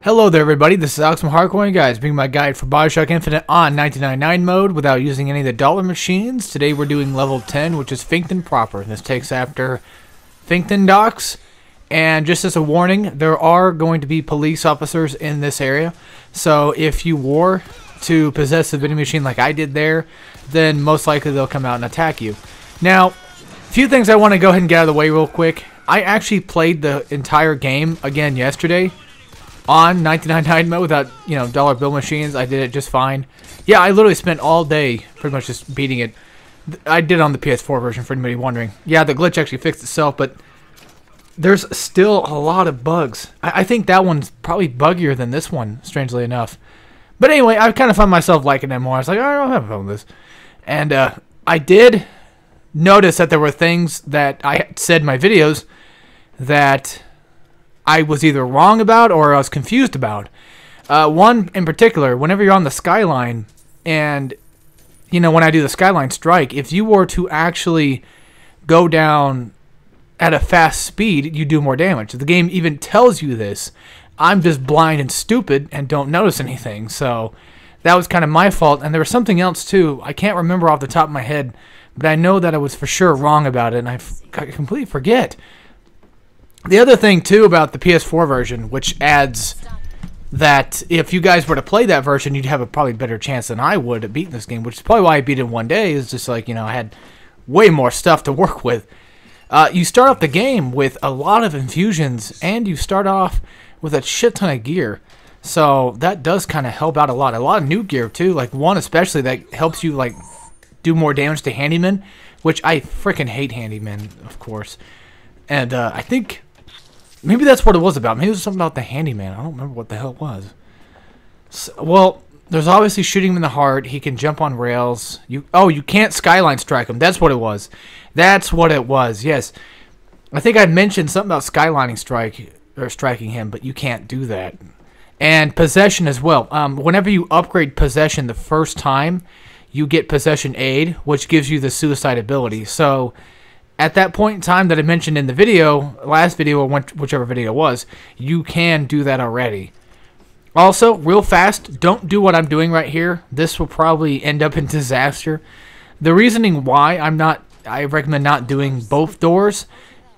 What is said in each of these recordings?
Hello there everybody, this is Alex from Hardcorian, guys, being my guide for BioShock Infinite on 1999 mode without using any of the dollar machines. Today we're doing level 10, which is Finkton proper. This takes after Finkton docks, and just as a warning, there are going to be police officers in this area, so if you were to possess a vending machine like I did there, then most likely they'll come out and attack you. Now, a few things I want to go ahead and get out of the way real quick. I actually played the entire game again yesterday on 1999 mode without, dollar bill machines. I did it just fine. Yeah, I literally spent all day pretty much just beating it. I did it on the PS4 version for anybody wondering. Yeah, the glitch actually fixed itself, but there's still a lot of bugs. I think that one's probably buggier than this one, strangely enough. But anyway, I kind of found myself liking it more. I was like, I don't have a problem with this. And I did notice that there were things that I had said in my videos that I was either wrong about or I was confused about. One in particular, whenever you're on the skyline, and when I do the skyline strike, if you were to actually go down at a fast speed, you do more damage. The game even tells you this. I'm just blind and stupid and don't notice anything. So that was kind of my fault. And there was something else too. I can't remember off the top of my head, but I know that I was for sure wrong about it, and I completely forget. The other thing, too, about the PS4 version, which adds that if you guys were to play that version, you'd have a probably better chance than I would at beating this game, which is probably why I beat it in one day, is just like, I had way more stuff to work with. You start off the game with a lot of infusions, and you start off with a shit ton of gear. So that does kind of help out a lot. A lot of new gear, too, like one especially that helps you, do more damage to handymen, which I freaking hate handymen, of course. And I think maybe that's what it was about. Maybe it was something about the handyman. I don't remember what the hell it was. So, well, there's obviously shooting him in the heart. He can jump on rails. You can't skyline strike him. That's what it was. That's what it was. Yes, I think I mentioned something about skylining striking him, but you can't do that. And possession as well. Whenever you upgrade possession the first time, you get possession aid, which gives you the suicide ability. So at that point in time that I mentioned in the video, last video, or whichever video it was, you can do that already. Also, real fast, don't do what I'm doing right here. This will probably end up in disaster. The reasoning why I recommend not doing both doors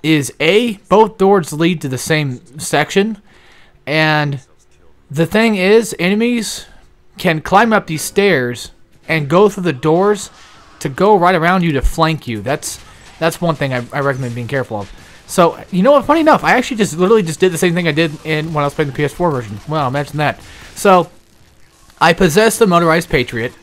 is A, both doors lead to the same section, and the thing is, enemies can climb up these stairs and go through the doors to go right around you to flank you. That's one thing I recommend being careful of. So, you know what? Funny enough, I actually literally just did the same thing I did when I was playing the PS4 version. Well, imagine that. So, I possess the motorized Patriot,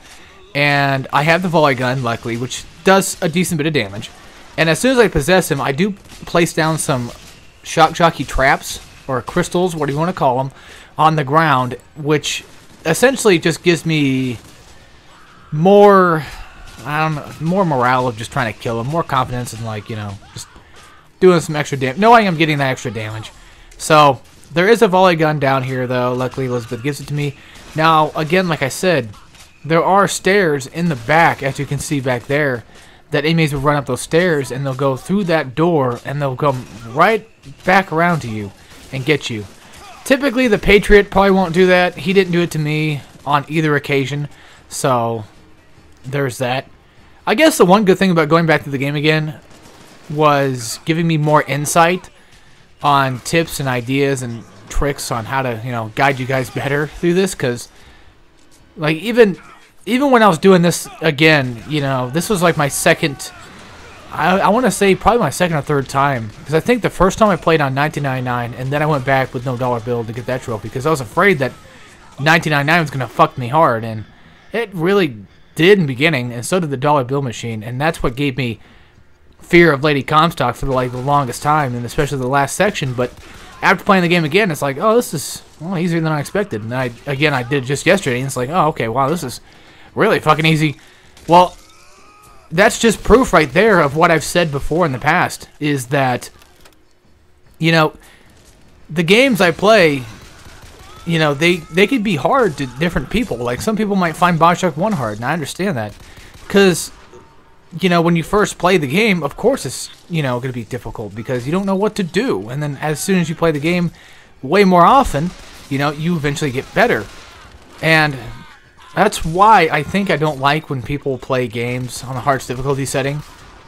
and I have the volley gun, luckily, which does a decent bit of damage. And as soon as I possess him, I do place down some shock jockey traps, or crystals, what do you want to call them, on the ground, which essentially just gives me more morale of just trying to kill him, more confidence in, just doing some extra damage, knowing I'm getting that extra damage. So, there is a volley gun down here, though. Luckily, Elizabeth gives it to me. Now, again, like I said, there are stairs in the back, as you can see back there, that enemies will run up those stairs, and they'll go through that door, and they'll come right back around to you and get you. Typically, the Patriot probably won't do that. He didn't do it to me on either occasion, so there's that. I guess the one good thing about going back to the game again was giving me more insight on tips and ideas and tricks on how to, guide you guys better through this, because, even when I was doing this again, this was like my second, I want to say probably my second or third time, because I think the first time I played on 1999, and then I went back with no dollar bill to get that trophy, because I was afraid that 1999 was going to fuck me hard, and it really did in the beginning, and so did the dollar bill machine, and that's what gave me fear of Lady Comstock for the longest time, and especially the last section. But after playing the game again, it's like, oh, this is easier than I expected. And I did it just yesterday, and it's like, oh, okay, wow, this is really fucking easy. Well, that's just proof right there of what I've said before in the past, is that the games I play, they could be hard to different people. Like, some people might find BioShock 1 hard, and I understand that. Because, when you first play the game, of course it's, going to be difficult, because you don't know what to do. And then as soon as you play the game way more often, you know, you eventually get better. And that's why I think I don't like when people play games on the hardest difficulty setting.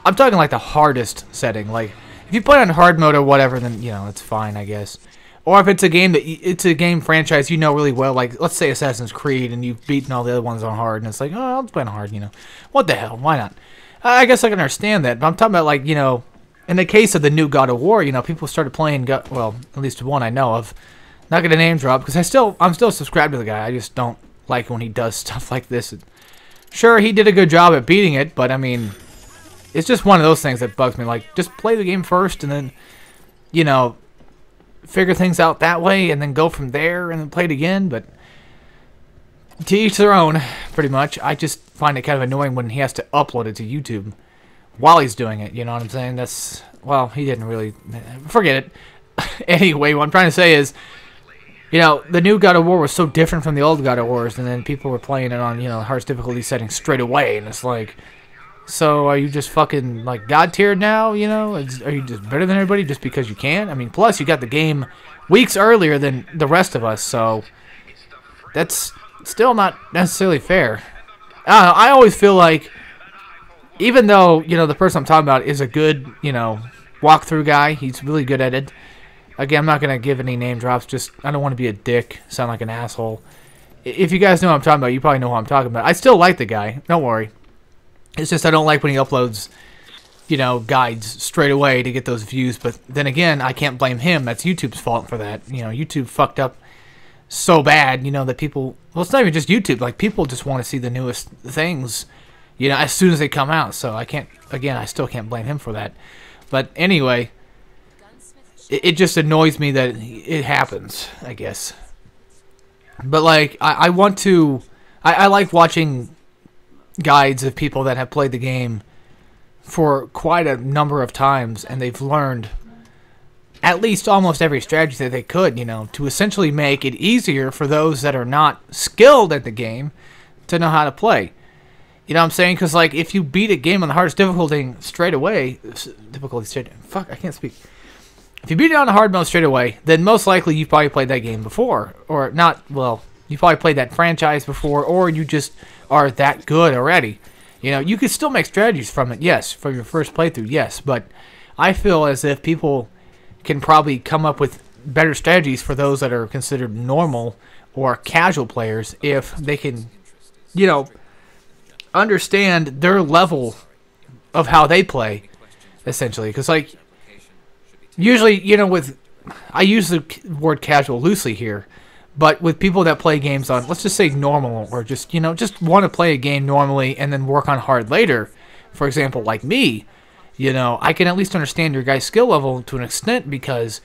I'm talking like the hardest setting. Like, if you play on hard mode or whatever, then, you know, it's fine, I guess. Or if it's a game that it's a game franchise you know really well, like let's say Assassin's Creed, and you've beaten all the other ones on hard, and it's like, oh, I'll play on hard, you know. What the hell? Why not? I guess I can understand that, but I'm talking about, like, you know, in the case of the new God of War, you know, people started playing, well, at least one I know of. Not gonna name drop because I'm still subscribed to the guy. I just don't like when he does stuff like this. Sure, he did a good job at beating it, but I mean, it's just one of those things that bugs me. Like, just play the game first, and then, you know, figure things out that way, and then go from there, and then play it again. But to each their own, pretty much. I just find it kind of annoying when he has to upload it to YouTube while he's doing it. You know what I'm saying? That's, well, he didn't really, forget it. Anyway, what I'm trying to say is, you know, the new God of War was so different from the old God of Wars, and then people were playing it on, you know, hardest difficulty settings straight away, and it's like, so are you just fucking, like, God-tiered now, you know? Are you just better than everybody just because you can? I mean, plus you got the game weeks earlier than the rest of us, so that's still not necessarily fair. I don't know, I always feel like, even though, you know, the person I'm talking about is a good, you know, walkthrough guy, he's really good at it. Again, I'm not going to give any name drops, just, I don't want to be a dick, sound like an asshole. If you guys know what I'm talking about, you probably know what I'm talking about. I still like the guy, don't worry. It's just I don't like when he uploads, you know, guides straight away to get those views. But then again, I can't blame him. That's YouTube's fault for that. You know, YouTube fucked up so bad, you know, that people, well, it's not even just YouTube. Like, people just want to see the newest things, you know, as soon as they come out. So I can't, again, I still can't blame him for that. But anyway, it just annoys me that it happens, I guess. But, like, I want to, I like watching guides of people that have played the game for quite a number of times, and they've learned at least almost every strategy that they could, you know, to essentially make it easier for those that are not skilled at the game to know how to play. You know what I'm saying? Because, like, if you beat a game on the hardest difficulty straight away, fuck, I can't speak. If you beat it on the hard mode straight away, then most likely you've probably played that game before. Or not, well, you probably played that franchise before, or you just are that good already. You know, you could still make strategies from it, yes, from your first playthrough, yes. But I feel as if people can probably come up with better strategies for those that are considered normal or casual players if they can, you know, understand their level of how they play, essentially. Because, like, usually, you know, with, I use the word casual loosely here, but with people that play games on, let's just say normal, or just, you know, just want to play a game normally and then work on hard later, for example, like me, you know, I can at least understand your guy's skill level to an extent because,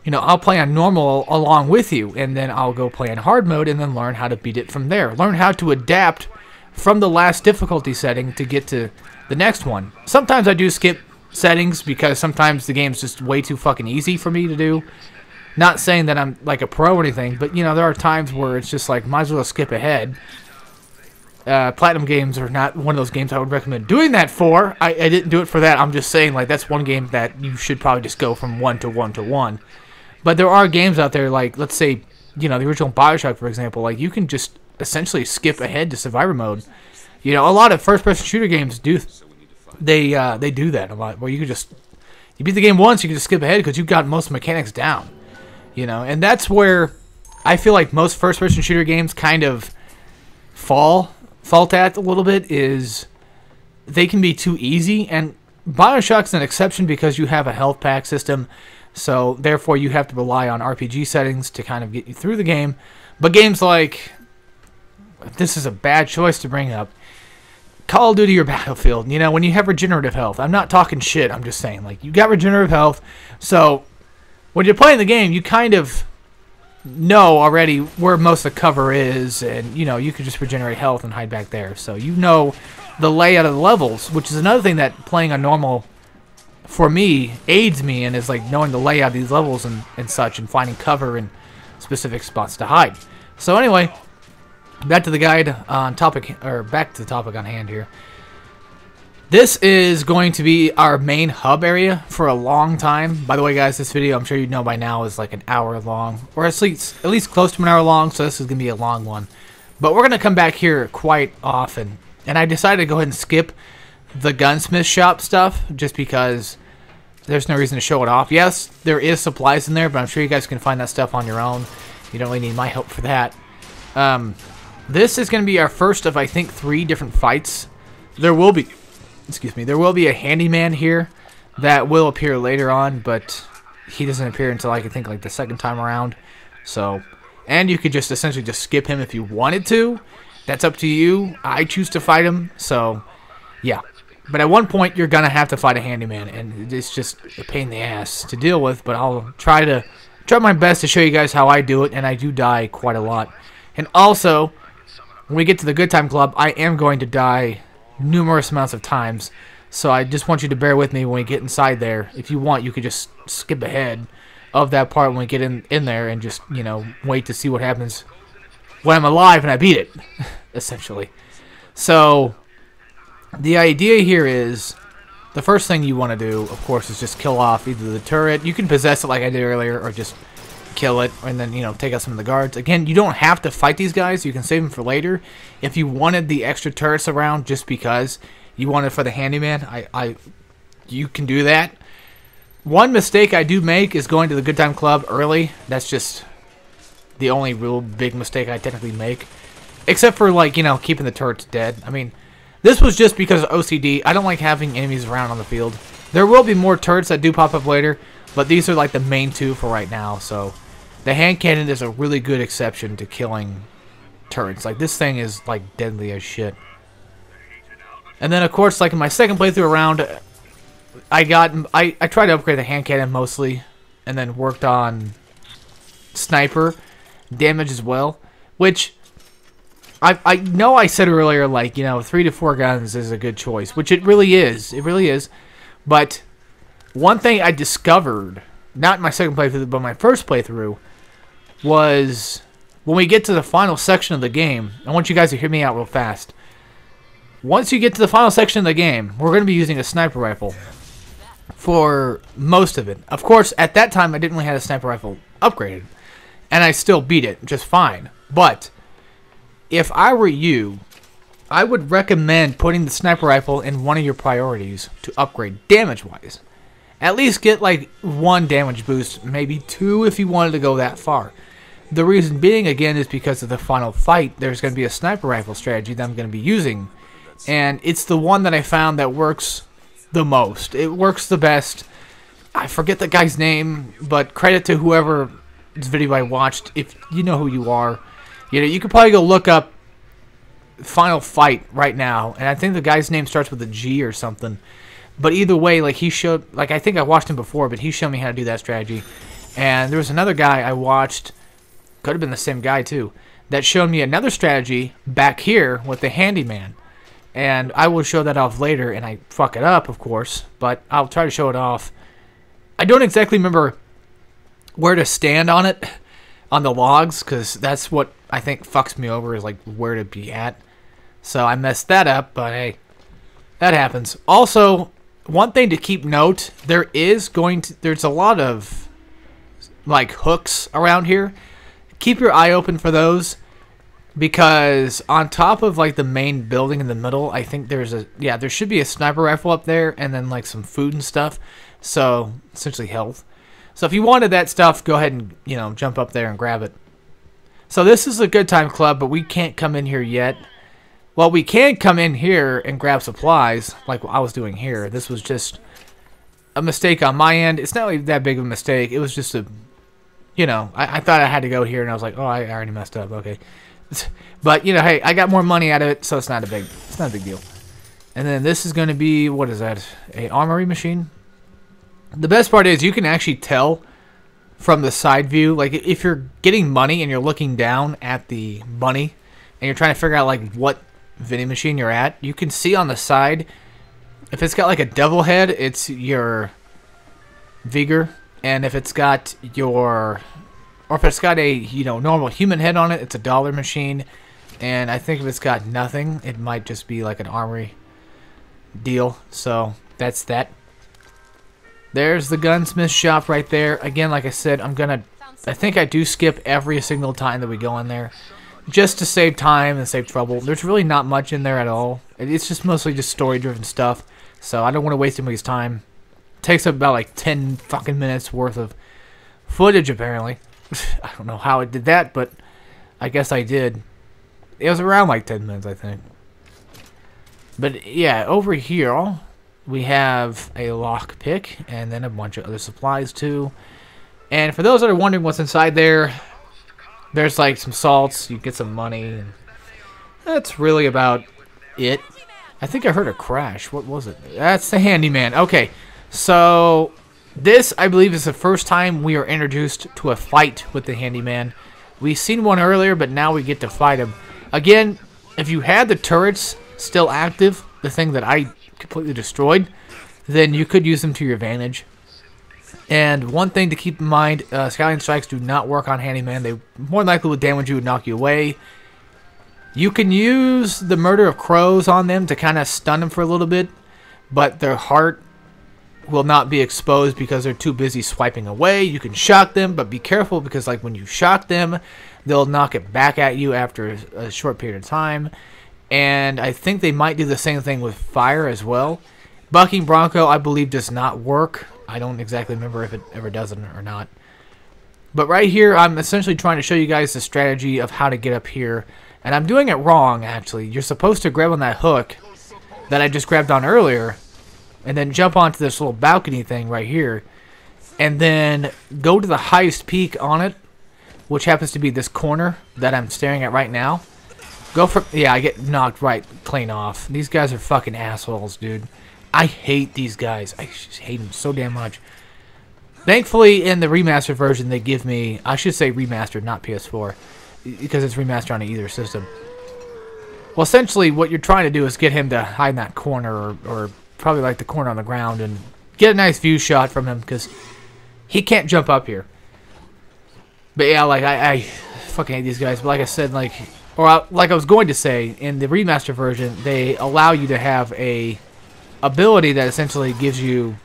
you know, I'll play on normal along with you, and then I'll go play on hard mode and then learn how to beat it from there. Learn how to adapt from the last difficulty setting to get to the next one. Sometimes I do skip settings because sometimes the game's just way too fucking easy for me to do. Not saying that I'm like a pro or anything, but, you know, there are times where it's just like, might as well skip ahead. Platinum games are not one of those games I would recommend doing that for. I didn't do it for that. I'm just saying, like, that's one game that you should probably just go from 1 to 1 to 1. But there are games out there, like, let's say, you know, the original BioShock, for example, like, you can just essentially skip ahead to survivor mode. You know, a lot of first-person shooter games do, they do that a lot, where you can just, you beat the game once, you can just skip ahead because you've got most mechanics down. You know, and that's where I feel like most first-person shooter games kind of fault at a little bit, is they can be too easy, and BioShock's an exception because you have a health pack system, so therefore you have to rely on RPG settings to kind of get you through the game. But games like, this is a bad choice to bring up, Call of Duty or Battlefield, you know, when you have regenerative health, I'm not talking shit, I'm just saying, like, you got regenerative health, so when you're playing the game, you kind of know already where most of the cover is, and, you know, you can just regenerate health and hide back there. So you know the layout of the levels, which is another thing that playing on normal, for me, aids me in, is like knowing the layout of these levels and such, and finding cover and specific spots to hide. So anyway, back to the guide on topic, or back to the topic on hand here. This is going to be our main hub area for a long time. By the way, guys, this video, I'm sure you know by now, is like an hour long, or at least close to an hour long, so this is going to be a long one. But we're going to come back here quite often, and I decided to go ahead and skip the gunsmith shop stuff, just because there's no reason to show it off. Yes, there is supplies in there, but I'm sure you guys can find that stuff on your own. You don't really need my help for that. This is going to be our first of, I think, 3 different fights. There will be... Excuse me, there will be a handyman here that will appear later on, but he doesn't appear until I think like the second time around. So, and you could just essentially just skip him if you wanted to. That's up to you. I choose to fight him, so yeah. But at one point you're gonna have to fight a handyman, and it's just a pain in the ass to deal with. But I'll try my best to show you guys how I do it, and I do die quite a lot. And also, when we get to the Good Time Club, I am going to die numerous amounts of times, so I just want you to bear with me when we get inside there. If you want, you could just skip ahead of that part when we get in there and just, you know, wait to see what happens when I'm alive and I beat it, essentially. So the idea here is, the first thing you want to do, of course, is just kill off either the turret. You can possess it like I did earlier, or just kill it, and then, you know, take out some of the guards. Again, you don't have to fight these guys. You can save them for later. If you wanted the extra turrets around just because you wanted for the handyman, you can do that. One mistake I do make is going to the Good Time Club early. That's just the only real big mistake I technically make. Except for, like, you know, keeping the turrets dead. I mean, this was just because of OCD. I don't like having enemies around on the field. There will be more turrets that do pop up later, but these are like the main 2 for right now, so... The hand cannon is a really good exception to killing turrets. Like, this thing is, like, deadly as shit. And then, of course, like in my second playthrough around, I tried to upgrade the hand cannon mostly, and then worked on sniper damage as well, which I know I said earlier, like, you know, 3 to 4 guns is a good choice, which it really is. It really is. But one thing I discovered, not in my second playthrough, but my first playthrough, was when we get to the final section of the game. I want you guys to hear me out real fast. Once you get to the final section of the game, we're going to be using a sniper rifle for most of it. Of course, at that time, I didn't really have a sniper rifle upgraded, and I still beat it just fine. But if I were you, I would recommend putting the sniper rifle in one of your priorities to upgrade damage-wise. At least get like 1 damage boost, maybe 2 if you wanted to go that far. The reason being, again, is because of the final fight. There's going to be a sniper rifle strategy that I'm going to be using, and it's the one that I found that works the most. It works the best. I forget the guy's name, but credit to whoever's video I watched. If you know who you are, you know, you could probably go look up final fight right now, and I think the guy's name starts with a G or something. But either way, like, he showed, like, I think I watched him before, but he showed me how to do that strategy. And there was another guy I watched, could have been the same guy too, that showed me another strategy back here with the handyman. And I will show that off later, and I fuck it up, of course, but I'll try to show it off. I don't exactly remember where to stand on it, on the logs, because that's what I think fucks me over, is like where to be at. So I messed that up, but hey, that happens. Also, one thing to keep note, there's a lot of like hooks around here. Keep your eye open for those, because on top of like the main building in the middle, I think there should be a sniper rifle up there, and then like some food and stuff. So essentially health. So if you wanted that stuff, go ahead and, you know, jump up there and grab it. So this is a Good Time Club, but we can't come in here yet. Well, we can come in here and grab supplies, like I was doing here. This was just a mistake on my end. It's not really that big of a mistake. It was just a, you know, I thought I had to go here, and I was like, oh, I already messed up. Okay. But, you know, hey, I got more money out of it, so it's not a big deal. And then this is going to be, what is that? A armory machine? The best part is you can actually tell from the side view, like if you're getting money and you're looking down at the money and you're trying to figure out like what vending machine you're at, you can see on the side, if it's got like a devil head, it's your vigor, and if it's got your, or if it's got a, you know, normal human head on it, it's a dollar machine. And I think if it's got nothing, it might just be like an armory deal. So that's that. There's the gunsmith shop right there. Again, like I said, I think I do skip every single time that we go in there, just to save time and save trouble. There's really not much in there at all. It's just mostly just story-driven stuff, so I don't want to waste anybody's time. It takes up about like 10 fucking minutes worth of footage, apparently. I don't know how it did that, but I guess I did. It was around like 10 minutes, I think. But yeah, over here we have a lockpick and then a bunch of other supplies too. And for those that are wondering what's inside there, there's like some salts, you get some money, and that's really about it. I think I heard a crash. What was it? That's the handyman. Okay, so this, I believe, is the first time we are introduced to a fight with the handyman. We've seen one earlier, but now we get to fight him. Again, if you had the turrets still active, the thing that I completely destroyed, then you could use them to your advantage. And one thing to keep in mind, scallion strikes do not work on handyman. They more likely will damage you and knock you away. You can use the murder of crows on them to kind of stun them for a little bit, but their heart will not be exposed because they're too busy swiping away. You can shock them, but be careful because like when you shock them, they'll knock it back at you after a short period of time. And I think they might do the same thing with fire as well. Bucking Bronco, I believe, does not work. I don't exactly remember if it ever does it or not. But right here, I'm essentially trying to show you guys the strategy of how to get up here. And I'm doing it wrong, actually. You're supposed to grab on that hook that I just grabbed on earlier, and then jump onto this little balcony thing right here, and then go to the highest peak on it, which happens to be this corner that I'm staring at right now. Go for... Yeah, I get knocked right clean off. These guys are fucking assholes, dude. I hate these guys. I just hate them so damn much. Thankfully, in the remastered version, they give me... I should say remastered, not PS4, because it's remastered on either system. Well, essentially, what you're trying to do is get him to hide in that corner, or probably like the corner on the ground, and get a nice view shot from him, because he can't jump up here. But yeah, like, I fucking hate these guys. But like I said, like... Or like I was going to say, in the remastered version, they allow you to have a ability that essentially gives you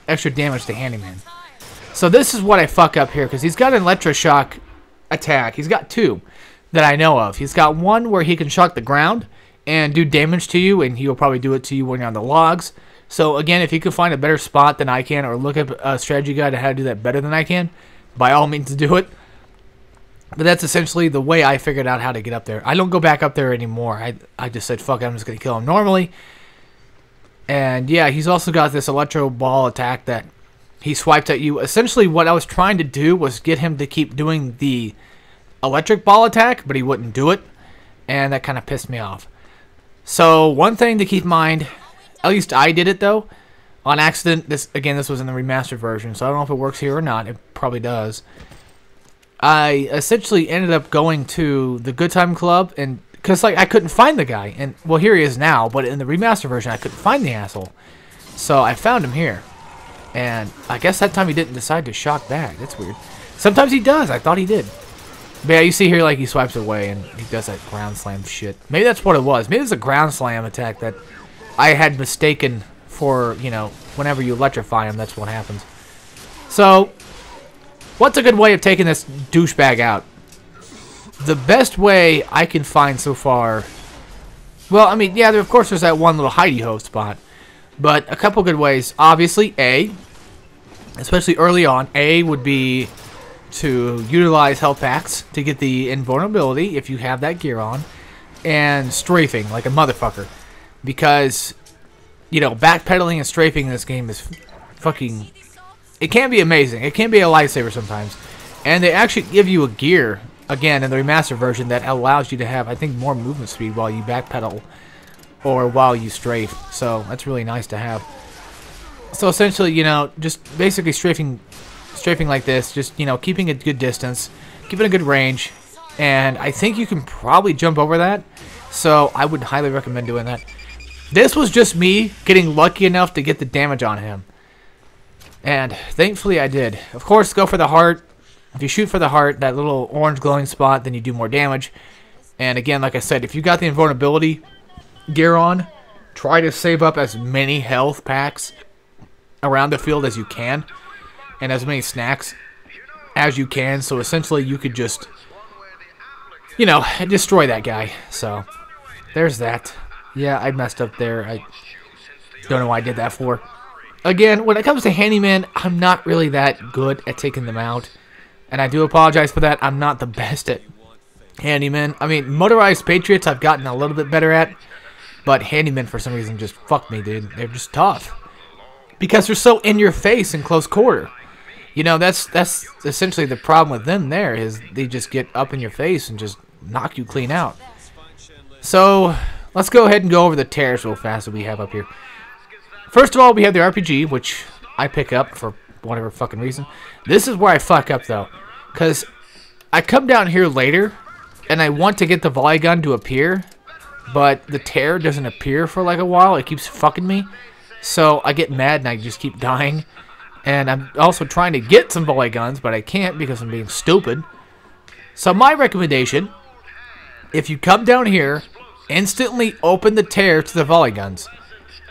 extra damage to handyman. So this is what I fuck up here, because he's got an electroshock attack. He's got two that I know of. He's got one where he can shock the ground and do damage to you, and he'll probably do it to you when you're on the logs. So again, if you can find a better spot than I can, or look up a strategy guide on how to do that better than I can, by all means do it. But that's essentially the way I figured out how to get up there. I don't go back up there anymore. I just said, fuck it, I'm just going to kill him normally. And yeah, he's also got this electro ball attack that he swipes at you. Essentially, what I was trying to do was get him to keep doing the electric ball attack, but he wouldn't do it. And that kind of pissed me off. So, one thing to keep in mind, at least I did it though, on accident. This was in the remastered version, so I don't know if it works here or not. It probably does. I essentially ended up going to the Good Time Club, and because like I couldn't find the guy, and well, here he is now, but in the remaster version I couldn't find the asshole, so I found him here, and I guess that time he didn't decide to shock back. That's weird. Sometimes he does. I thought he did. But yeah, you see here like he swipes away and he does that ground slam shit. Maybe that's what it was. Maybe it's a ground slam attack that I had mistaken for, you know, whenever you electrify him, that's what happens. So, what's a good way of taking this douchebag out? The best way I can find so far... Well, I mean, yeah, of course there's that one little hidey-ho spot. But a couple good ways. Obviously, A, especially early on, A would be to utilize health packs to get the invulnerability if you have that gear on. And strafing, like a motherfucker. Because, you know, backpedaling and strafing in this game is fucking... It can be amazing. It can be a lifesaver sometimes. And they actually give you a gear, again, in the remastered version that allows you to have, I think, more movement speed while you backpedal or while you strafe. So that's really nice to have. So essentially, you know, just basically strafing like this, just, you know, keeping a good distance, keeping a good range, and I think you can probably jump over that. So I would highly recommend doing that. This was just me getting lucky enough to get the damage on him. And thankfully I did. Of course, go for the heart. If you shoot for the heart, that little orange glowing spot, then you do more damage. And again, like I said, if you got the invulnerability gear on, try to save up as many health packs around the field as you can, and as many snacks as you can, so essentially you could just, you know, destroy that guy. So there's that. Yeah, I messed up there. I don't know why I did that for. Again, when it comes to handyman, I'm not really that good at taking them out, and I do apologize for that. I'm not the best at handyman. I mean, motorized patriots I've gotten a little bit better at, but handyman for some reason just fuck me, dude. They're just tough because they're so in your face in close quarter. You know, that's essentially the problem with them. There is they just get up in your face and just knock you clean out. So let's go ahead and go over the tears real fast that we have up here. First of all, we have the RPG, which I pick up for whatever fucking reason. This is where I fuck up, though, because I come down here later, and I want to get the volley gun to appear, but the tear doesn't appear for like a while. It keeps fucking me, so I get mad and I just keep dying. And I'm also trying to get some volley guns, but I can't because I'm being stupid. So my recommendation, if you come down here, instantly open the tear to the volley guns.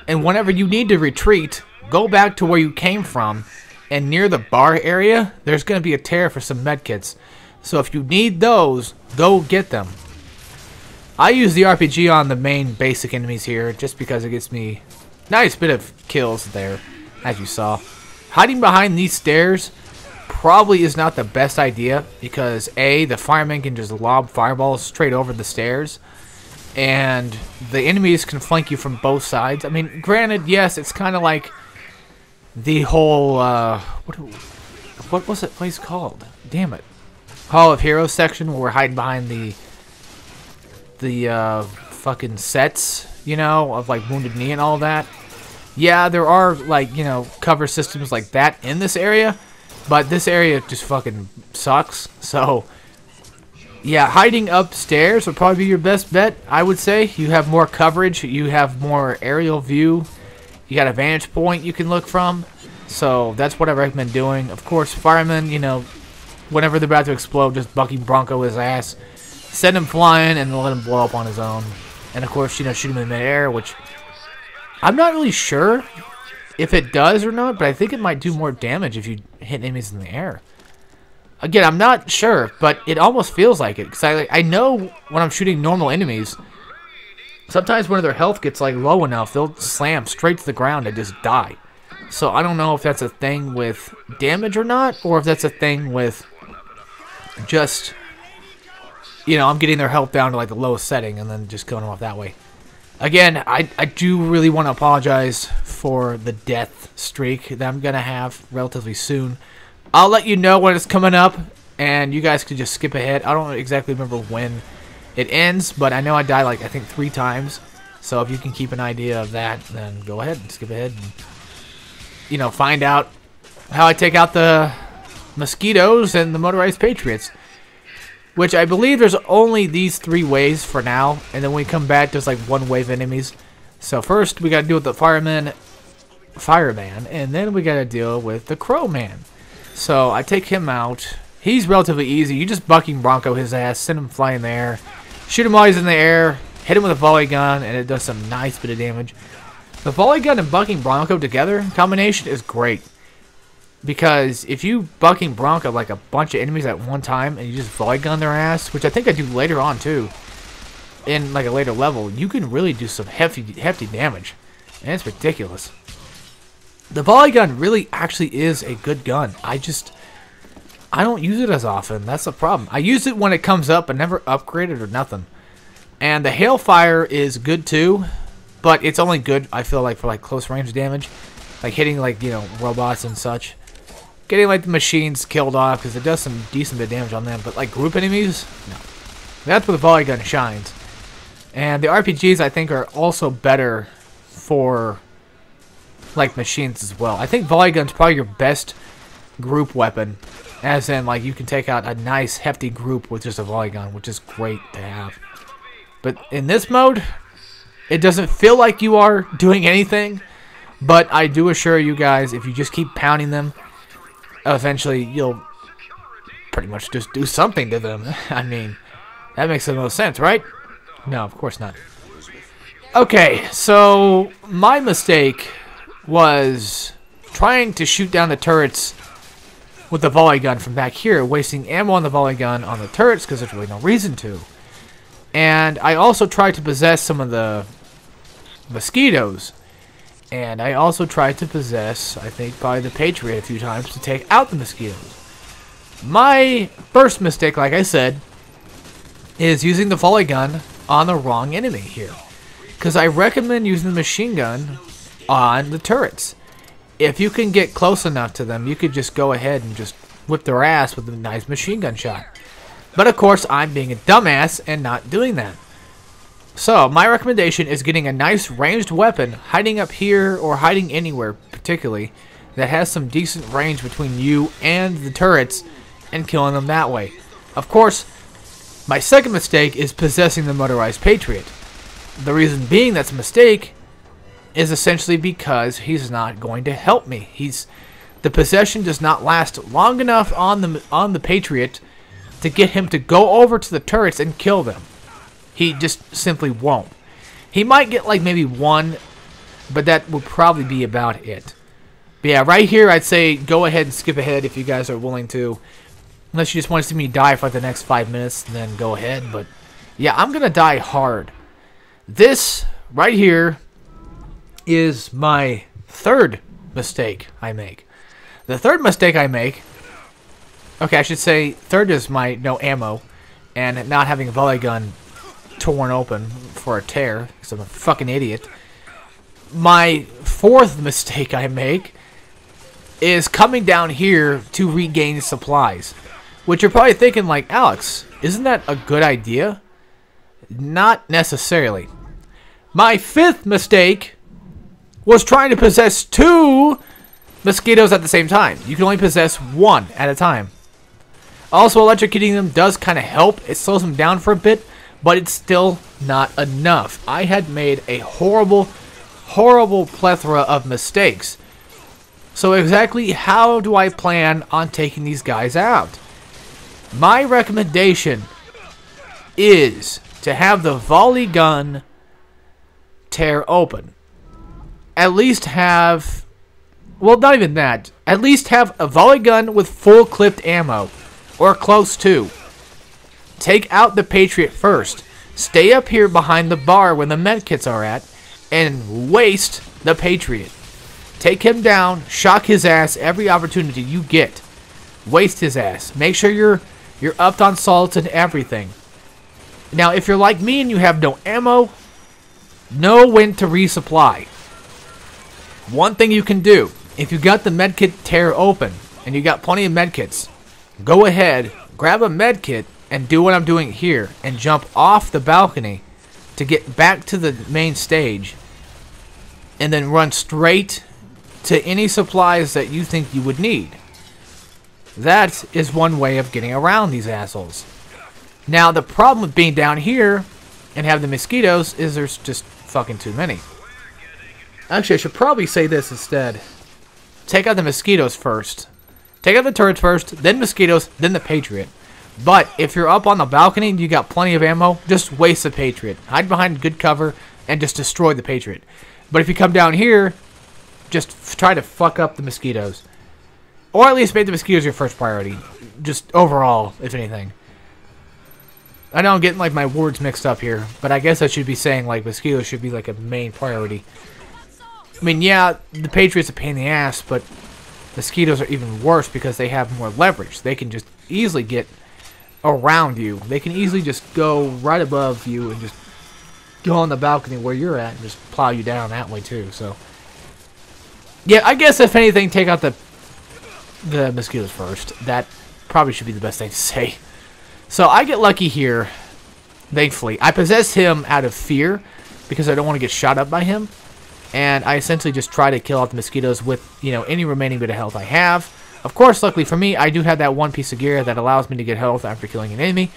And whenever you need to retreat, go back to where you came from, and near the bar area, there's going to be a tear for some medkits. So if you need those, go get them. I use the RPG on the main basic enemies here, just because it gets me a nice bit of kills there, as you saw. Hiding behind these stairs probably is not the best idea, because A, the firemen can just lob fireballs straight over the stairs, and the enemies can flank you from both sides. I mean, granted, yes, it's kind of like the whole, what was that place called? Damn it. Hall of Heroes section where we're hiding behind the fucking sets, you know, of like Wounded Knee and all that. Yeah, there are like, you know, cover systems like that in this area, but this area just fucking sucks. So yeah, hiding upstairs would probably be your best bet, I would say. You have more coverage, you have more aerial view, you got a vantage point you can look from. So that's what I recommend doing. Of course, firemen, you know, whenever they're about to explode, just bucking Bronco his ass, send him flying, and let him blow up on his own. And of course, you know, shoot him in midair, which I'm not really sure if it does or not, but I think it might do more damage if you hit enemies in the air. Again, I'm not sure, but it almost feels like it, because I know when I'm shooting normal enemies, sometimes when their health gets like low enough, they'll slam straight to the ground and just die. So I don't know if that's a thing with damage or not, or if that's a thing with just, you know, I'm getting their health down to like the lowest setting and then just killing them off that way. Again, I do really want to apologize for the death streak that I'm going to have relatively soon. I'll let you know when it's coming up, and you guys can just skip ahead. I don't exactly remember when it ends, but I know I died like, I think 3 times. So if you can keep an idea of that, then go ahead and skip ahead and, you know, find out how I take out the mosquitoes and the motorized patriots. Which I believe there's only these 3 ways for now, and then when we come back, there's like 1 wave of enemies. So first, we got to deal with the fireman, and then we got to deal with the crowman. So I take him out. He's relatively easy. You just bucking Bronco his ass, send him flying in the air, shoot him while he's in the air, hit him with a volley gun, and it does some nice bit of damage. The volley gun and bucking Bronco together combination is great. Because if you bucking Bronco like a bunch of enemies at one time and you just volley gun their ass, which I think I do later on too, in like a later level, you can really do some hefty damage. And it's ridiculous. The volley gun really actually is a good gun. I don't use it as often. That's the problem. I use it when it comes up, but never upgrade it or nothing. And the hailfire is good too, but it's only good, I feel like, for like close range damage. Like hitting like, you know, robots and such. Getting like the machines killed off because it does some decent bit of damage on them, but like group enemies, no. That's where the volley gun shines. And the RPGs I think are also better for like machines as well. I think volley gun's probably your best group weapon, as in like you can take out a nice hefty group with just a volley gun, which is great to have. But in this mode, it doesn't feel like you are doing anything, but I do assure you guys, if you just keep pounding them, eventually you'll pretty much just do something to them. I mean, that makes the most sense, right? No, of course not. Okay, so my mistake was trying to shoot down the turrets with the volley gun from back here, wasting ammo on the volley gun on the turrets because there's really no reason to. And I also tried to possess some of the mosquitoes. And I also tried to possess, I think, probably the Patriot a few times to take out the mosquitoes. My first mistake, like I said, is using the volley gun on the wrong enemy here. Because I recommend using the machine gun on the turrets. If you can get close enough to them, you could just go ahead and just whip their ass with a nice machine gun shot. But of course, I'm being a dumbass and not doing that. So, my recommendation is getting a nice ranged weapon, hiding up here or hiding anywhere particularly, that has some decent range between you and the turrets, and killing them that way. Of course, my second mistake is possessing the motorized Patriot. The reason being that's a mistake is essentially because he's not going to help me. The possession does not last long enough on the Patriot to get him to go over to the turrets and kill them. He just simply won't. He might get like maybe one, but that would probably be about it. But yeah, right here I'd say go ahead and skip ahead if you guys are willing to. Unless you just want to see me die for like the next 5 minutes, then go ahead. But yeah, I'm going to die hard. This right here is my third mistake I make. The third mistake I make, okay, I should say third is my no ammo and not having a volley gun torn open for a tear because I'm a fucking idiot. My fourth mistake I make is coming down here to regain supplies. Which you're probably thinking like, Alex, isn't that a good idea? Not necessarily. My fifth mistake was trying to possess 2 mosquitoes at the same time. You can only possess 1 at a time. Also, electrocuting them does kind of help. It slows them down for a bit, but it's still not enough. I had made a horrible, horrible plethora of mistakes. So exactly how do I plan on taking these guys out? My recommendation is to have the volley gun tear open. At least have, well, not even that. At least have a volley gun with full clipped ammo, or close to. Take out the Patriot first. Stay up here behind the bar where the medkits are at, and waste the Patriot. Take him down, shock his ass every opportunity you get. Waste his ass. Make sure you're upped on salts and everything. Now, if you're like me and you have no ammo, know when to resupply. One thing you can do, if you got the medkit tear open and you got plenty of medkits, go ahead, grab a medkit and do what I'm doing here and jump off the balcony to get back to the main stage and then run straight to any supplies that you think you would need. That is one way of getting around these assholes. Now, the problem with being down here and having the mosquitoes is there's just fucking too many. Actually, I should probably say this instead. Take out the mosquitoes first. Take out the turrets first, then mosquitoes, then the Patriot. But if you're up on the balcony and you got plenty of ammo, just waste the Patriot. Hide behind good cover and just destroy the Patriot. But if you come down here, just try to fuck up the mosquitoes. Or at least make the mosquitoes your first priority. Just overall, if anything. I know I'm getting like my words mixed up here, but I guess I should be saying like mosquitoes should be like a main priority. I mean, yeah, the Patriot's a pain in the ass, but mosquitoes are even worse because they have more leverage. They can just easily get around you. They can easily just go right above you and just go on the balcony where you're at and just plow you down that way too. So, yeah, I guess if anything, take out the mosquitoes first. That probably should be the best thing to say. So I get lucky here, thankfully. I possess him out of fear because I don't want to get shot up by him. And I essentially just try to kill off the mosquitoes with, you know, any remaining bit of health I have. Of course, luckily for me, I do have that one piece of gear that allows me to get health after killing an enemy.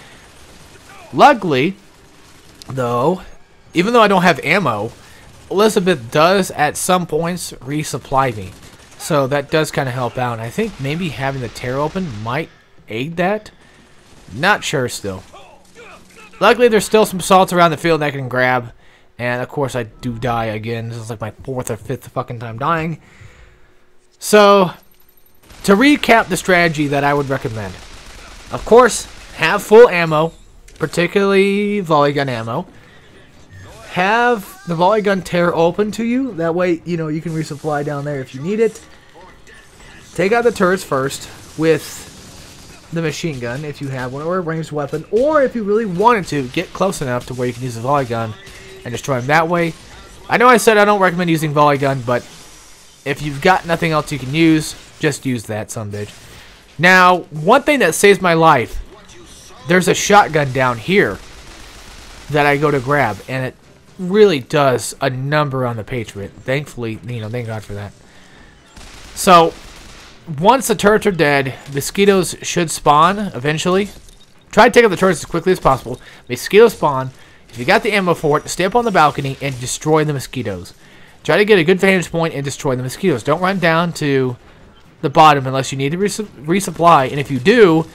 Luckily, though, even though I don't have ammo, Elizabeth does at some points resupply me. So that does kind of help out. And I think maybe having the tear open might aid that. Not sure still. Luckily, there's still some salts around the field that I can grab. And, of course, I do die again. This is like my 4th or 5th fucking time dying. So, to recap the strategy that I would recommend. Of course, have full ammo, particularly volley gun ammo. Have the volley gun tear open to you. That way, you know, you can resupply down there if you need it. Take out the turrets first with the machine gun if you have one, or a ranged weapon, or if you really wanted to, get close enough to where you can use the volley gun and destroy them that way. I know I said I don't recommend using volley gun, but if you've got nothing else you can use, just use that sumbitch. Now, one thing that saves my life, there's a shotgun down here that I go to grab, and it really does a number on the Patriot. Thankfully, you know, thank God for that. So, once the turrets are dead, mosquitoes should spawn eventually. Try to take out the turrets as quickly as possible. Mosquitoes spawn. If you got the ammo for it, stay up on the balcony and destroy the mosquitoes. Try to get a good vantage point and destroy the mosquitoes. Don't run down to the bottom unless you need to resupply. And if you do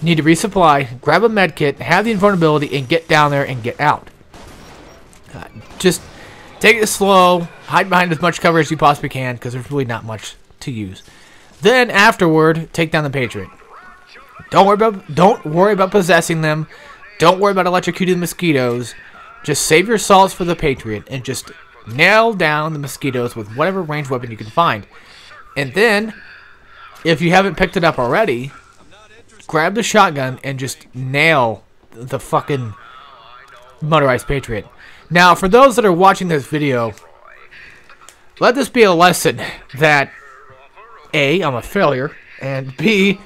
need to resupply, grab a med kit, have the invulnerability, and get down there and get out. Just take it slow, hide behind as much cover as you possibly can, because there's really not much to use. Then afterward, take down the Patriot. Don't worry about possessing them. Don't worry about electrocuting the mosquitoes. Just save your salts for the Patriot and just nail down the mosquitoes with whatever ranged weapon you can find. And then, if you haven't picked it up already, grab the shotgun and just nail the fucking motorized Patriot. Now, for those that are watching this video, let this be a lesson that A, I'm a failure, and B,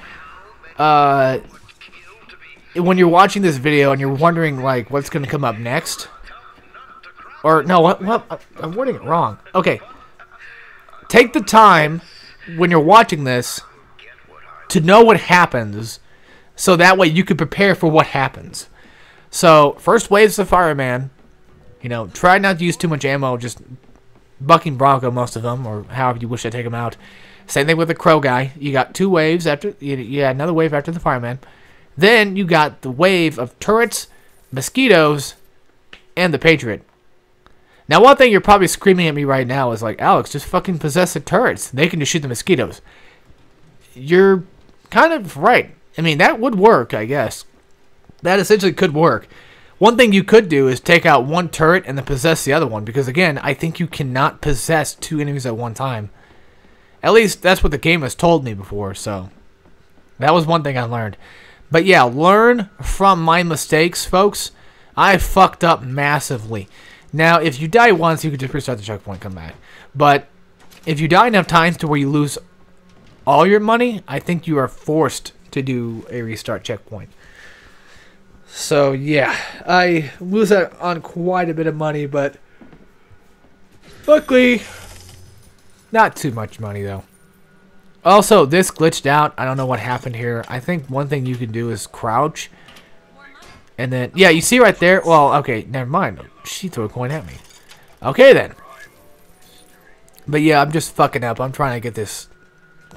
when you're watching this video and you're wondering, like, what's going to come up next, or, no, what, I'm wording it wrong. Okay, take the time when you're watching this to know what happens, so that way you can prepare for what happens. So, first wave's the fireman. You know, try not to use too much ammo, just bucking Bronco most of them, or however you wish to take them out. Same thing with the crow guy. You got 2 waves after, you had another wave after the fireman. Then you got the wave of turrets, mosquitoes, and the Patriot. Now, one thing you're probably screaming at me right now is like, Alex, just fucking possess the turrets. They can just shoot the mosquitoes. You're kind of right. I mean, that would work, I guess. That essentially could work. One thing you could do is take out one turret and then possess the other one. Because, again, I think you cannot possess 2 enemies at one time. At least, that's what the game has told me before. So, that was one thing I learned. But, yeah, learn from my mistakes, folks. I fucked up massively. Now, if you die once, you could just restart the checkpoint, come back. But, if you die enough times to where you lose all your money, I think you are forced to do a restart checkpoint. So, yeah, I lose out on quite a bit of money, but luckily, not too much money, though. Also, this glitched out. I don't know what happened here. I think one thing you can do is crouch. And then, yeah, you see right there? Well, okay, never mind. She threw a coin at me. Okay, then. But, yeah, I'm just fucking up. I'm trying to get this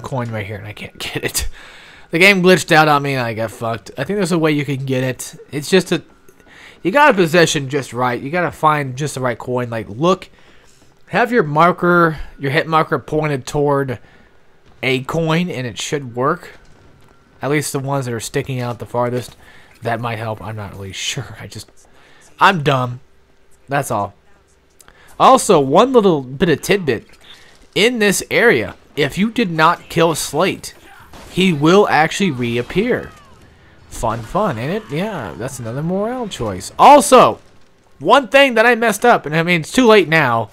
coin right here, and I can't get it. The game glitched out on me and I got fucked. I think there's a way you can get it. It's just you gotta position just right. You gotta find just the right coin. Like, look, have your marker, your hit marker pointed toward a coin and it should work. At least the ones that are sticking out the farthest. That might help. I'm not really sure. I'm dumb. That's all. Also, one little bit of tidbit. In this area, if you did not kill Slate, he will actually reappear. Fun, ain't it? Yeah, that's another morale choice. Also, one thing that I messed up, and I mean, it's too late now,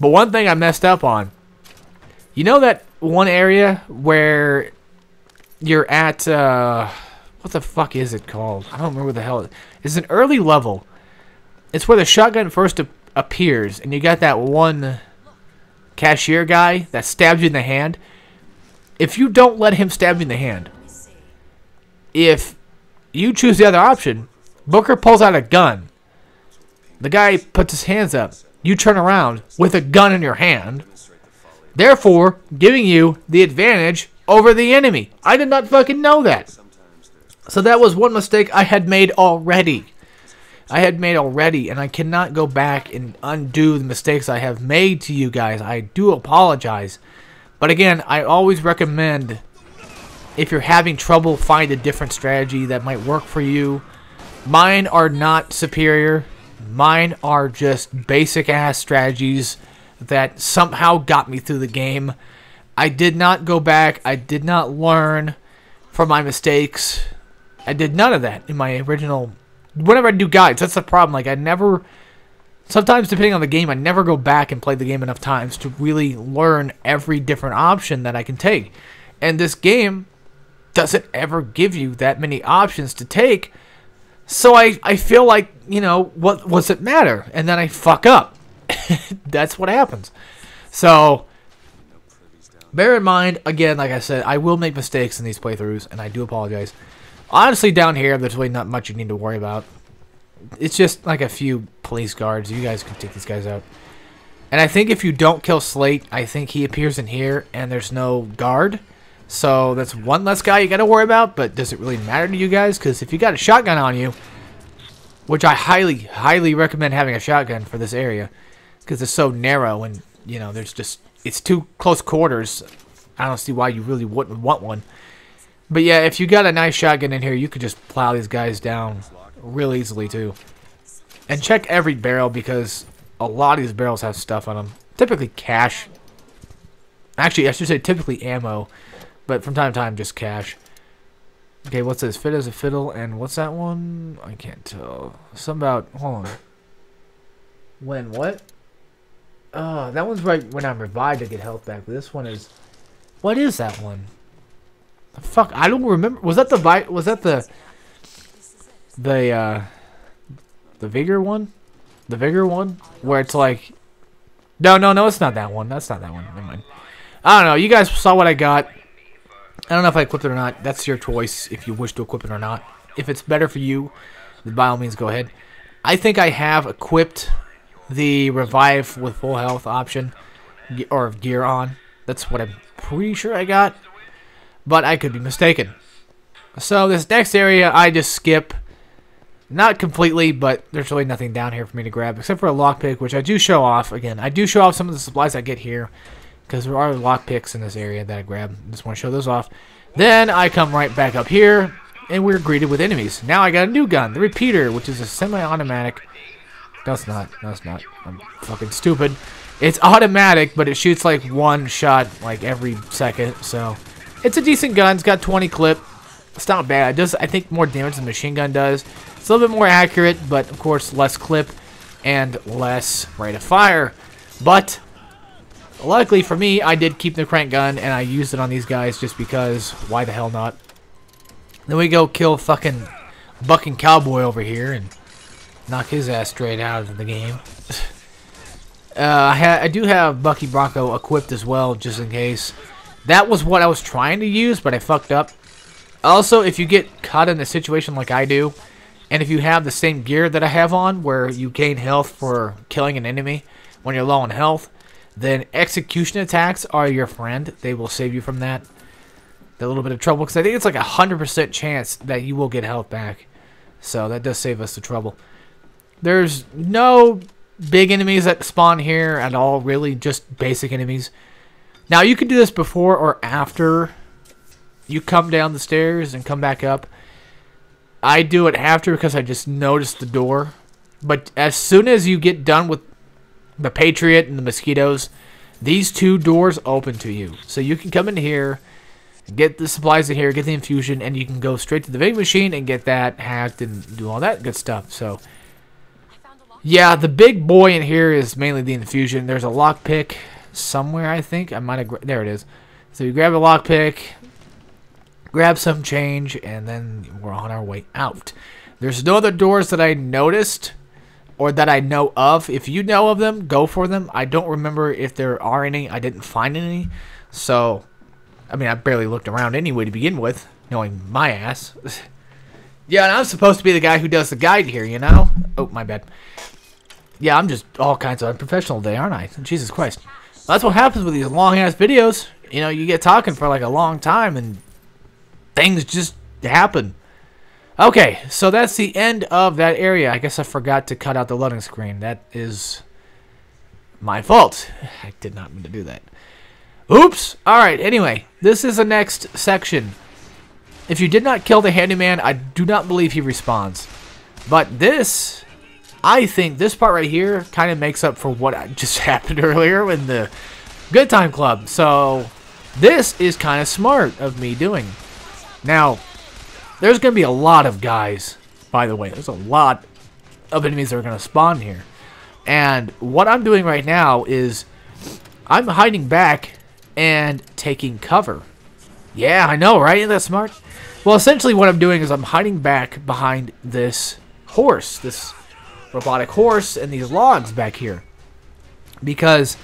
but one thing I messed up on. You know that one area where you're at, what the fuck is it called? I don't remember what the hell it is. It's an early level. It's where the shotgun first appears, and you got that one cashier guy that stabs you in the hand. If you don't let him stab you in the hand, if you choose the other option, Booker pulls out a gun. The guy puts his hands up. You turn around with a gun in your hand, therefore giving you the advantage over the enemy. I did not fucking know that. So that was one mistake I had made already. I had made already, and I cannot go back and undo the mistakes I have made to you guys. I do apologize. But again, I always recommend, if you're having trouble, find a different strategy that might work for you. Mine are not superior. Mine are just basic-ass strategies that somehow got me through the game. I did not go back. I did not learn from my mistakes. I did none of that in my original... Whenever I do guides, that's the problem. Like, I never... Sometimes, depending on the game, I never go back and play the game enough times to really learn every different option that I can take. And this game doesn't ever give you that many options to take. So I feel like, you know, what does it matter? And then I fuck up. That's what happens. So, bear in mind, again, like I said, I will make mistakes in these playthroughs, and I do apologize. Honestly, down here, there's really not much you need to worry about. It's just like a few police guards. You guys can take these guys out. And I think if you don't kill Slate, I think he appears in here, and there's no guard. So that's one less guy you got to worry about, but does it really matter to you guys? Because if you got a shotgun on you, which I highly, highly recommend having a shotgun for this area, because it's so narrow and, you know, there's just, it's too close quarters. I don't see why you really wouldn't want one. But yeah, if you got a nice shotgun in here, you could just plow these guys down real easily too. And check every barrel, because a lot of these barrels have stuff on them. Typically cash. Actually, I should say typically ammo. But from time to time, just cash. Okay, what's this? Fit as a fiddle, and what's that one? I can't tell. Something about, hold on. When, what? That one's right when I'm revived to get health back. But this one is, what is that one? The fuck, I don't remember. Was that the vigor one? The vigor one? Where it's like, no, it's not that one. That's not that one. Never mind. I don't know. You guys saw what I got. I don't know if I equipped it or not. That's your choice if you wish to equip it or not. If it's better for you, then by all means go ahead. I think I have equipped the revive with full health option, or gear on. That's what I'm pretty sure I got, but I could be mistaken. So this next area I just skip. Not completely, but there's really nothing down here for me to grab except for a lockpick, which I do show off. Again, I do show off some of the supplies I get here, because there are lockpicks in this area that I grab. Just want to show those off. Then I come right back up here, and we're greeted with enemies. Now I got a new gun, the repeater, which is a semi-automatic. No, it's not. No, it's not. I'm fucking stupid. It's automatic, but it shoots like one shot like every second. So it's a decent gun. It's got 20 clip. It's not bad. It does, I think, more damage than the machine gun does. It's a little bit more accurate, but of course less clip and less rate of fire. But luckily for me, I did keep the crank gun, and I used it on these guys just because. Why the hell not? Then we go kill fucking Bucking Cowboy over here and knock his ass straight out of the game. I do have Bucky Bronco equipped as well, just in case. That was what I was trying to use, but I fucked up. Also, if you get caught in a situation like I do, and if you have the same gear that I have on, where you gain health for killing an enemy when you're low on health, then execution attacks are your friend. They will save you from that. A little bit of trouble, because I think it's like 100% chance that you will get health back. So that does save us the trouble. There's no big enemies that spawn here at all, really, just basic enemies. Now, you can do this before or after you come down the stairs and come back up. I do it after because I just noticed the door. But as soon as you get done with the Patriot and the mosquitoes, these two doors open to you. So you can come in here, get the supplies in here, get the infusion, and you can go straight to the vending machine and get that hacked and do all that good stuff. So yeah, the big boy in here is mainly the infusion. There's a lockpick somewhere, I think. I might have... There it is. So you grab a lockpick, grab some change, and then we're on our way out. There's no other doors that I noticed or that I know of. If you know of them, go for them. I don't remember if there are any. I didn't find any. So, I mean, I barely looked around anyway to begin with, knowing my ass. Yeah, and I'm supposed to be the guy who does the guide here, you know? Oh, my bad. Yeah, I'm just all kinds of unprofessional today, aren't I? Jesus Christ. That's what happens with these long-ass videos. You know, you get talking for like a long time and things just happen. Okay, so that's the end of that area. I guess I forgot to cut out the loading screen. That is my fault. I did not mean to do that. Oops. Alright, anyway, this is the next section. If you did not kill the handyman, I do not believe he respawns. But this, I think this part right here kind of makes up for what just happened earlier in the Good Time Club. So this is kind of smart of me doing. Now, there's going to be a lot of guys, by the way. There's a lot of enemies that are going to spawn here. And what I'm doing right now is I'm hiding back and taking cover. Yeah, I know, right? Isn't that smart? Well, essentially what I'm doing is I'm hiding back behind this horse, this robotic horse, and these logs back here. Because,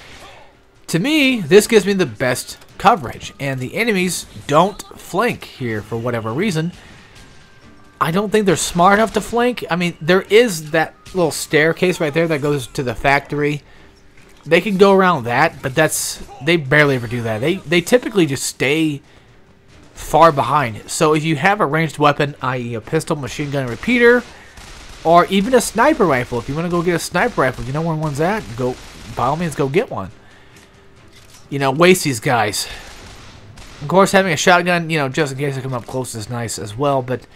to me, this gives me the best coverage. And the enemies don't flank here for whatever reason. I don't think they're smart enough to flank. I mean, there is that little staircase right there that goes to the factory. They can go around that, but they barely ever do that. They typically just stay far behind. So if you have a ranged weapon, i.e. a pistol, machine gun, repeater, or even a sniper rifle, if you want to go get a sniper rifle, you know where one's at, go, by all means, go get one. You know, waste these guys. Of course, having a shotgun, you know, just in case they come up close is nice as well, but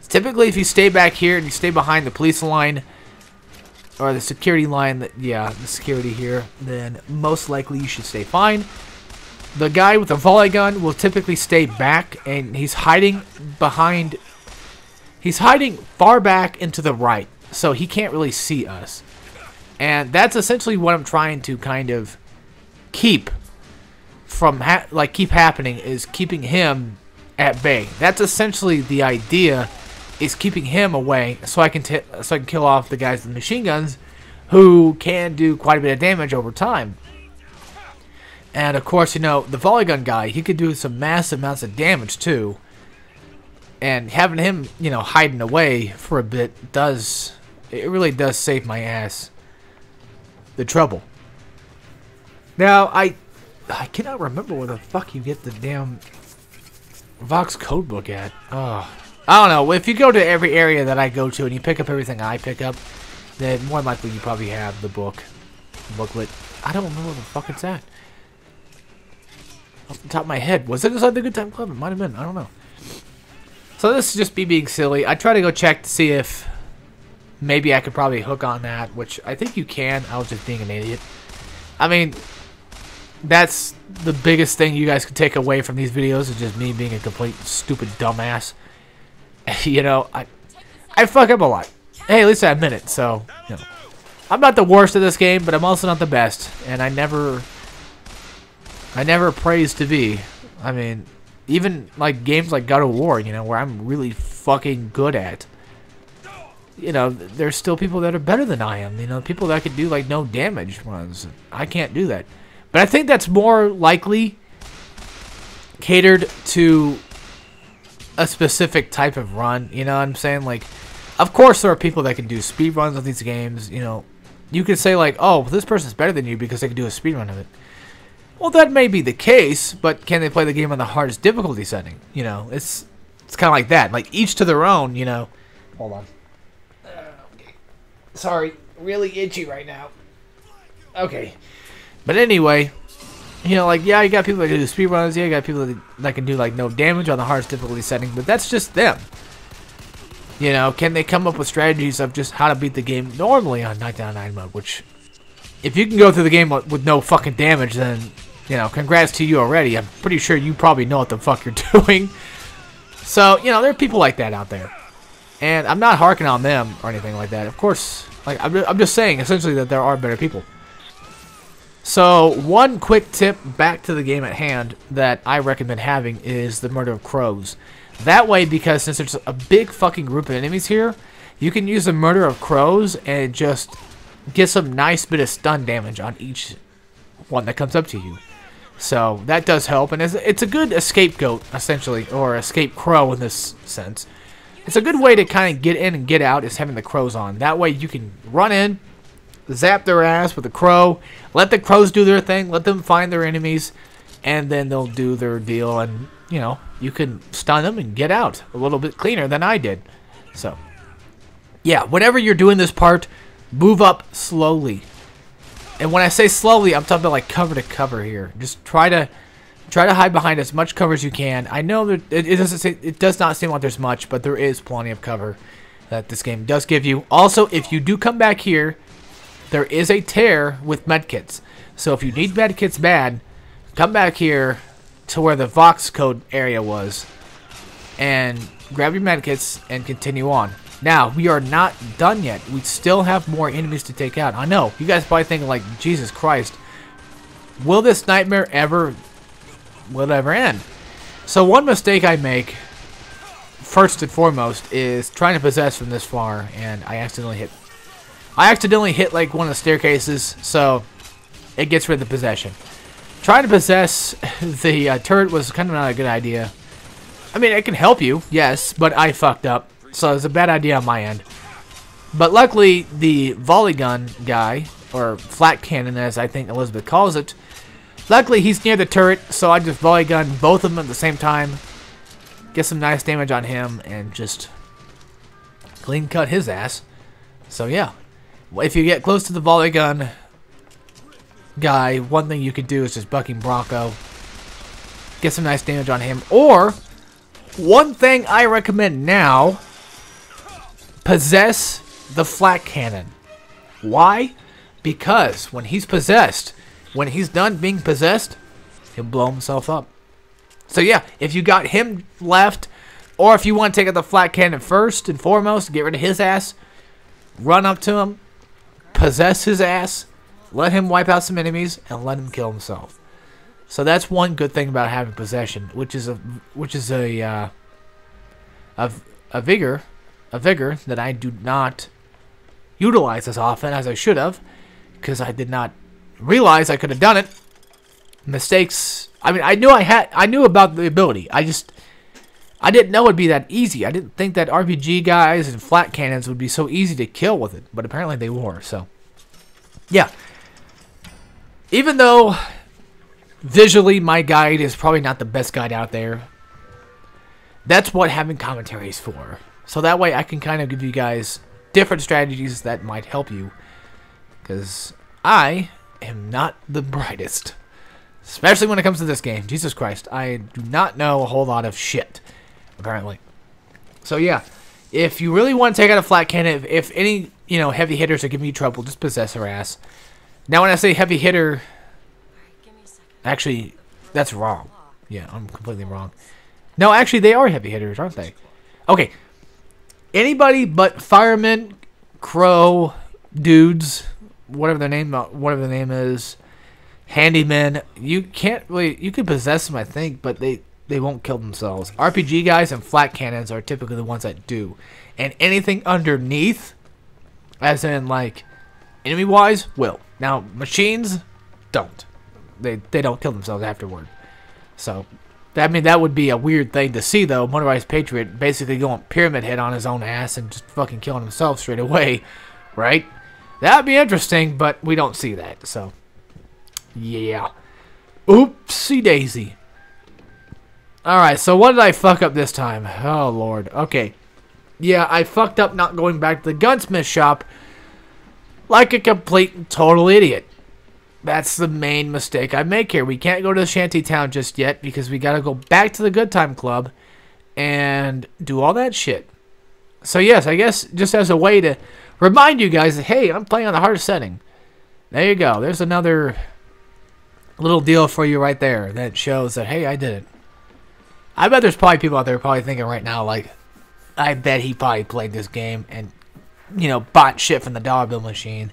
typically if you stay back here and you stay behind the police line, or the security line, the security here, then most likely you should stay fine. The guy with the volley gun will typically stay back, and he's hiding behind, he's hiding far back into the right, so he can't really see us. And that's essentially what I'm trying to kind of keep from, keep happening, is keeping him at bay. That's essentially the idea, is keeping him away, so I can kill off the guys with machine guns, who can do quite a bit of damage over time. And of course, you know, the volley gun guy, he could do some massive amounts of damage too. And having him, you know, hiding away for a bit it really does save my ass the trouble. Now, I cannot remember where the fuck you get the damn Vox codebook at. Oh. I don't know. If you go to every area that I go to and you pick up everything I pick up, then more likely you probably have the booklet. I don't remember where the fuck it's at. Off the top of my head. Was it inside the Good Time Club? It might have been. I don't know. So this is just me being silly. I try to go check to see if maybe I could probably hook on that, which I think you can. I was just being an idiot. I mean, that's the biggest thing you guys can take away from these videos, is just me being a complete stupid dumbass. You know, I fuck up a lot. Hey, at least I admit it, so, you know. I'm not the worst at this game, but I'm also not the best. And I never praise to be. I mean, even, like, games like God of War, you know, where I'm really fucking good at. You know, there's still people that are better than I am. You know, people that could do, like, no damage runs. I can't do that. But I think that's more likely catered to a specific type of run, you know what I'm saying? Like, of course there are people that can do speed runs of these games, you know. You could say like, oh, this person's better than you because they can do a speed run of it. Well, that may be the case, but can they play the game on the hardest difficulty setting? You know, it's kind of like that. Like, each to their own, you know. Hold on. Okay. Sorry, really itchy right now. Okay. But anyway, you know, like, yeah, you got people that can do speedruns. Yeah, you got people that can do, like, no damage on the hardest difficulty setting. But that's just them. You know, can they come up with strategies of just how to beat the game normally on 999 mode? Which, if you can go through the game with no fucking damage, then, you know, congrats to you already. I'm pretty sure you probably know what the fuck you're doing. So, you know, there are people like that out there. And I'm not harking on them or anything like that. Of course, like, I'm just saying, essentially, that there are better people. So, one quick tip back to the game at hand that I recommend having is the murder of crows. That way, because since there's a big fucking group of enemies here, you can use the murder of crows and just get some nice bit of stun damage on each one that comes up to you. So, that does help, and it's a good escape goat, essentially, or escape crow in this sense. It's a good way to kind of get in and get out, is having the crows on. That way, you can run in, zap their ass with a crow, let the crows do their thing, let them find their enemies, and then they'll do their deal, and, you know, you can stun them and get out a little bit cleaner than I did. So, yeah, whenever you're doing this part, move up slowly. And when I say slowly, I'm talking about like cover to cover here. Just try to hide behind as much cover as you can. I know that it does not seem like there's much, but there is plenty of cover that this game does give you. Also, if you do come back here, there is a tear with medkits. So if you need medkits bad, come back here to where the Vox code area was and grab your medkits and continue on. Now, we are not done yet. We still have more enemies to take out. I know, you guys probably thinking like, Jesus Christ, will this nightmare ever end? So one mistake I make, first and foremost, is trying to possess from this far, and I accidentally hit like one of the staircases, so it gets rid of the possession. Trying to possess the turret was kind of not a good idea. I mean, it can help you, yes, but I fucked up. So it's a bad idea on my end. But luckily, the volley gun guy, or flat cannon as I think Elizabeth calls it, luckily he's near the turret, so I just volley gun both of them at the same time. Get some nice damage on him and just clean cut his ass. So yeah, if you get close to the volley gun guy, one thing you could do is just bucking Bronco. Get some nice damage on him. Or, one thing I recommend now, possess the flat cannon. Why? Because when he's possessed, when he's done being possessed, he'll blow himself up. So yeah, if you got him left, or if you want to take out the flat cannon first and foremost, get rid of his ass, run up to him, possess his ass, let him wipe out some enemies, and let him kill himself. So that's one good thing about having possession, which is a vigor that I do not utilize as often as I should have, because I did not realize I could have done it. Mistakes. I mean, I knew about the ability. I didn't know it'd be that easy. I didn't think that RPG guys and flat cannons would be so easy to kill with it, but apparently they were. So, yeah. Even though visually my guide is probably not the best guide out there, that's what having commentary is for. So that way I can kind of give you guys different strategies that might help you. Because I am not the brightest. Especially when it comes to this game. Jesus Christ. I do not know a whole lot of shit. Apparently. So yeah. If you really want to take out a flat cannon, if any, heavy hitters are giving you trouble, just possess her ass. Now when I say heavy hitter, actually, that's wrong. Yeah, I'm completely wrong. No, actually, they are heavy hitters, aren't they? Okay. Anybody but firemen, crow, dudes, whatever the name is, handymen, you can't really, you can possess them, I think, but they won't kill themselves. RPG guys and flat cannons are typically the ones that do. And anything underneath, as in, like, enemy-wise, will. Now, machines don't. They don't kill themselves afterward. So, that would be a weird thing to see, though. Motorized Patriot basically going pyramid head on his own ass and just fucking killing himself straight away, right? That'd be interesting, but we don't see that, so. Yeah. Oopsie daisy. Alright, so what did I fuck up this time? Oh, Lord. Okay. Yeah, I fucked up not going back to the gunsmith shop like a complete and total idiot. That's the main mistake I make here. We can't go to the shanty town just yet because we gotta go back to the Good Time Club and do all that shit. So yes, I guess just as a way to remind you guys that, hey, I'm playing on the hardest setting. There you go. There's another little deal for you right there that shows that, hey, I did it. I bet there's probably people out there probably thinking right now, like, I bet he probably played this game and, bought shit from the dollar bill machine.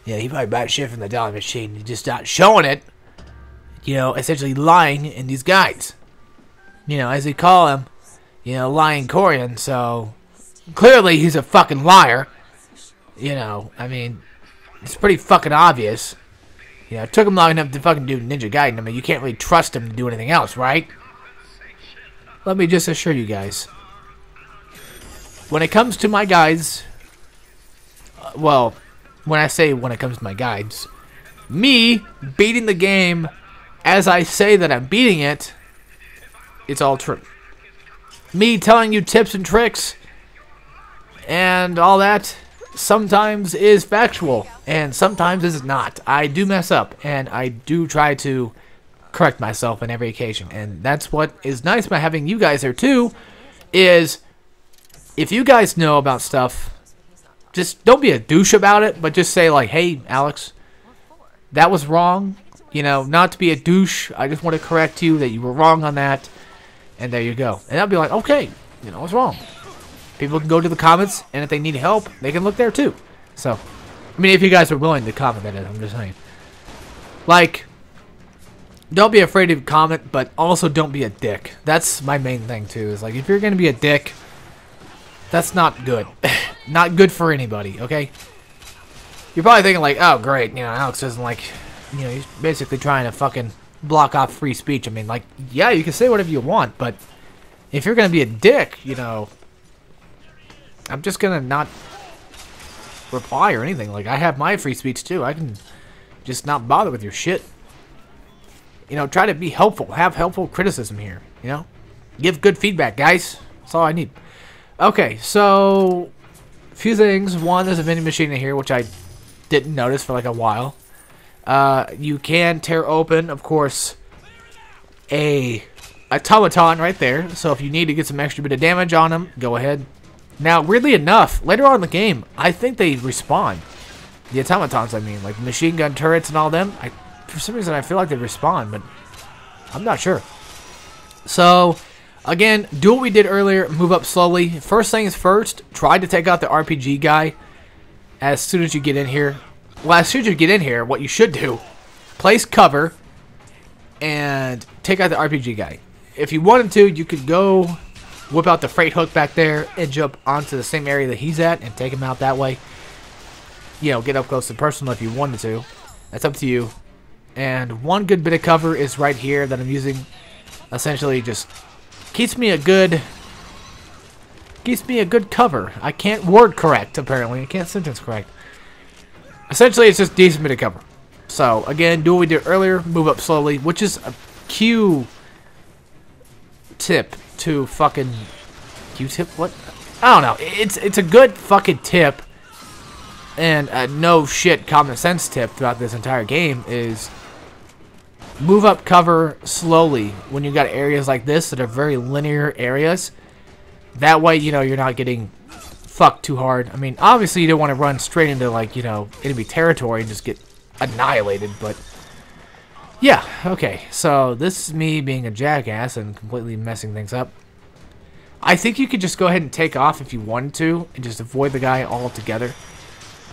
Yeah, he probably bought shit from the dollar machine. He's just not showing it. Essentially lying in these guides. As they call him, lying Corian. So, clearly he's a fucking liar. I mean, it's pretty fucking obvious. It took him long enough to fucking do Ninja Gaiden. I mean, you can't really trust him to do anything else, right? Let me just assure you guys. When it comes to my guides, well, when I say when it comes to my guides, me beating the game as I say that I'm beating it, it's all true. Me telling you tips and tricks, and all that sometimes is factual, and sometimes is not. I do mess up, and I do try to correct myself on every occasion, and that's what is nice about having you guys there too, is if you guys know about stuff, just don't be a douche about it, but just say like, hey, Alex, that was wrong. You know, not to be a douche, I just want to correct you that you were wrong on that, and there you go. And I'll be like, okay, you know, what's wrong? People can go to the comments, and if they need help, they can look there too. So, I mean, if you guys are willing to comment on it, I'm just saying. Like, don't be afraid to comment, but also don't be a dick. That's my main thing too, is like, if you're going to be a dick, that's not good. Not good for anybody, okay? You're probably thinking like, oh, great, you know, Alex doesn't like, you know, he's basically trying to fucking block off free speech. I mean, like, yeah, you can say whatever you want, but if you're going to be a dick, you know, I'm just going to not reply or anything. Like, I have my free speech too. I can just not bother with your shit. You know, try to be helpful. Have helpful criticism here, you know? Give good feedback, guys. That's all I need. Okay, so a few things. One, there's a vending machine in here, which I didn't notice for like a while. You can tear open, of course, a automaton right there. So if you need to get some extra bit of damage on them, go ahead. Now, weirdly enough, later on in the game, I think they respawn. The automatons, I mean, like machine gun turrets and all them. For some reason, I feel like they respawn, but I'm not sure. So, again, do what we did earlier. Move up slowly. First things first, try to take out the RPG guy as soon as you get in here. Well, as soon as you get in here, what you should do, place cover and take out the RPG guy. If you wanted to, you could go whip out the freight hook back there and jump onto the same area that he's at and take him out that way. You know, get up close and personal if you wanted to. That's up to you. And one good bit of cover is right here that I'm using. Essentially just keeps me a good cover. I can't word correct, apparently. I can't sentence correct. Essentially, it's just decent bit of cover. So, again, do what we did earlier. Move up slowly, which is a Q-tip to fucking... Q-tip? What? I don't know. It's a good fucking tip. And a no shit common sense tip throughout this entire game is move up cover slowly when you got areas like this that are very linear areas. That way, you know, you're not getting fucked too hard. I mean, obviously you don't want to run straight into, like, you know, enemy territory and just get annihilated, but yeah, okay. So this is me being a jackass and completely messing things up. I think you could just go ahead and take off if you wanted to and just avoid the guy altogether.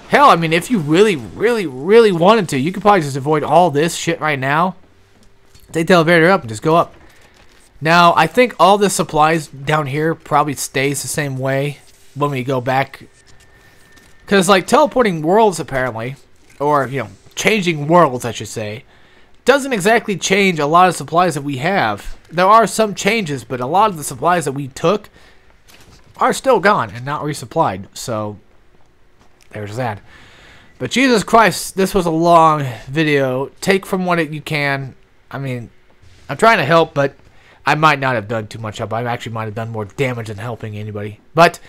Hell, I mean, if you really, really, really wanted to, you could probably just avoid all this shit right now. Take the elevator up and just go up. Now, I think all the supplies down here probably stays the same way when we go back. Because, like, teleporting worlds, apparently, or, you know, changing worlds, I should say, doesn't exactly change a lot of supplies that we have. There are some changes, but a lot of the supplies that we took are still gone and not resupplied. So there's that. But Jesus Christ, this was a long video. Take from what you can. I mean, I'm trying to help, but I might not have done too much help. I actually might have done more damage than helping anybody. But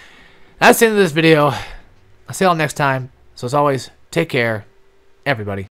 that's the end of this video. I'll see y'all next time. So as always, take care, everybody.